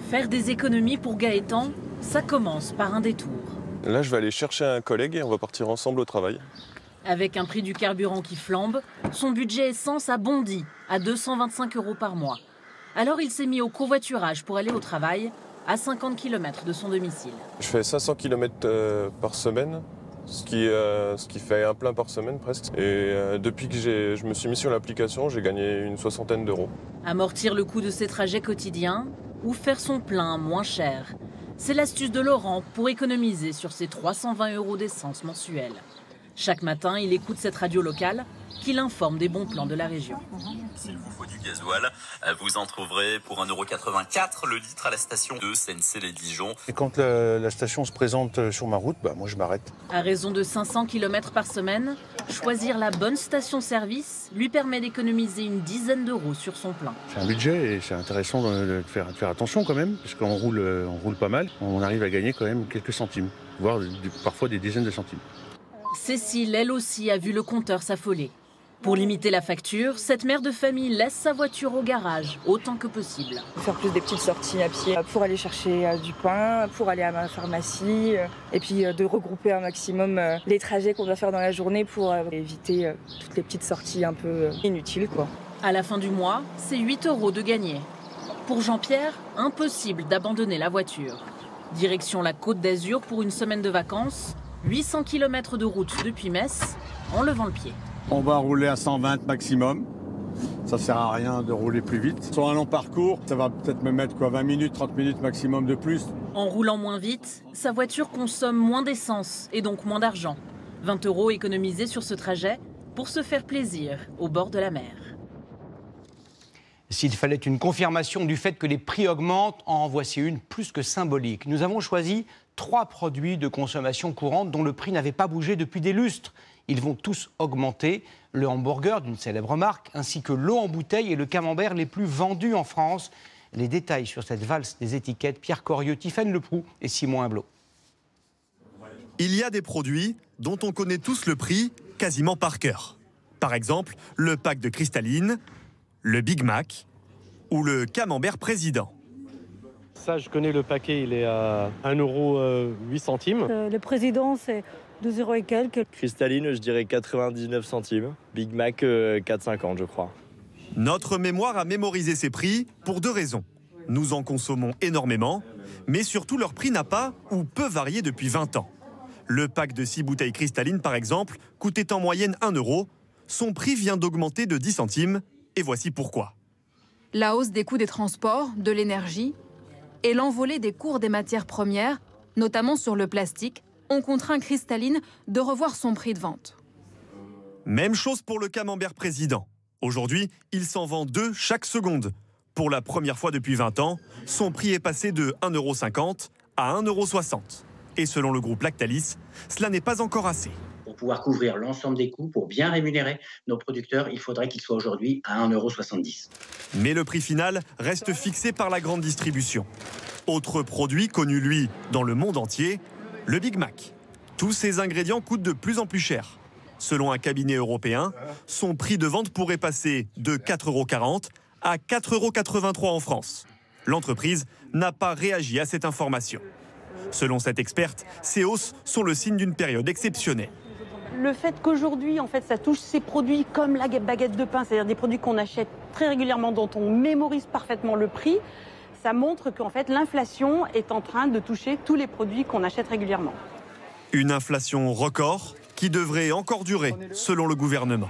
Faire des économies pour Gaëtan, ça commence par un détour. Là, je vais aller chercher un collègue et on va partir ensemble au travail. Avec un prix du carburant qui flambe, son budget essence a bondi à 225 € par mois. Alors il s'est mis au covoiturage pour aller au travail, à 50 km de son domicile. Je fais 500 km par semaine, ce qui fait un plein par semaine presque. Et depuis que je me suis mis sur l'application, j'ai gagné une soixantaine d'euros. Amortir le coût de ses trajets quotidiens ou faire son plein moins cher. C'est l'astuce de Laurent pour économiser sur ses 320 € d'essence mensuelle. Chaque matin, il écoute cette radio locale qui l'informe des bons plans de la région. S'il vous faut du gasoil, vous en trouverez pour 1,84 € le litre à la station de Sennecey-les-Dijon. Et quand la station se présente sur ma route, moi je m'arrête. À raison de 500 km par semaine, choisir la bonne station-service lui permet d'économiser une dizaine d'euros sur son plein. C'est un budget et c'est intéressant de faire attention quand même, parce qu'on roule pas mal. On arrive à gagner quand même quelques centimes, voire parfois des dizaines de centimes. Cécile, elle aussi, a vu le compteur s'affoler. Pour limiter la facture, cette mère de famille laisse sa voiture au garage autant que possible. Faire plus des petites sorties à pied pour aller chercher du pain, pour aller à ma pharmacie, et puis de regrouper un maximum les trajets qu'on doit faire dans la journée pour éviter toutes les petites sorties un peu inutiles, quoi. À la fin du mois, c'est 8 € de gagné. Pour Jean-Pierre, impossible d'abandonner la voiture. Direction la Côte d'Azur pour une semaine de vacances, 800 km de route depuis Metz, en levant le pied. On va rouler à 120 maximum. Ça sert à rien de rouler plus vite. Sur un long parcours, ça va peut-être me mettre 20 minutes, 30 minutes maximum de plus. En roulant moins vite, sa voiture consomme moins d'essence et donc moins d'argent. 20 € économisés sur ce trajet pour se faire plaisir au bord de la mer. S'il fallait une confirmation du fait que les prix augmentent, en voici une plus que symbolique. Nous avons choisi 3 produits de consommation courante dont le prix n'avait pas bougé depuis des lustres. Ils vont tous augmenter. Le hamburger d'une célèbre marque, ainsi que l'eau en bouteille et le camembert les plus vendus en France. Les détails sur cette valse des étiquettes, Pierre Corieux, Tiffaine Leproux et Simon Humblot. Il y a des produits dont on connaît tous le prix quasiment par cœur. Par exemple, le pack de cristalline, le Big Mac ou le camembert président. Ça, je connais le paquet, il est à 1,08 €. Le président, c'est 2 € et quelques. Cristalline, je dirais 99 centimes. Big Mac, 4,50 je crois. Notre mémoire a mémorisé ces prix pour 2 raisons. Nous en consommons énormément, mais surtout leur prix n'a pas ou peu varié depuis 20 ans. Le pack de 6 bouteilles cristallines, par exemple, coûtait en moyenne 1 €. Son prix vient d'augmenter de 10 centimes, et voici pourquoi. La hausse des coûts des transports, de l'énergie et l'envolée des cours des matières premières, notamment sur le plastique, ont contraint Cristalline de revoir son prix de vente. Même chose pour le camembert président. Aujourd'hui, il s'en vend 2 chaque seconde. Pour la première fois depuis 20 ans, son prix est passé de 1,50 € à 1,60 €. Et selon le groupe Lactalis, cela n'est pas encore assez. Pour pouvoir couvrir l'ensemble des coûts, pour bien rémunérer nos producteurs, il faudrait qu'ils soient aujourd'hui à 1,70 €. Mais le prix final reste fixé par la grande distribution. Autre produit connu, lui, dans le monde entier, le Big Mac. Tous ces ingrédients coûtent de plus en plus cher. Selon un cabinet européen, son prix de vente pourrait passer de 4,40 € à 4,83 € en France. L'entreprise n'a pas réagi à cette information. Selon cette experte, ces hausses sont le signe d'une période exceptionnelle. Le fait qu'aujourd'hui, en fait, ça touche ces produits comme la baguette de pain, c'est-à-dire des produits qu'on achète très régulièrement, dont on mémorise parfaitement le prix, ça montre qu'en fait, l'inflation est en train de toucher tous les produits qu'on achète régulièrement. Une inflation record qui devrait encore durer, selon le gouvernement.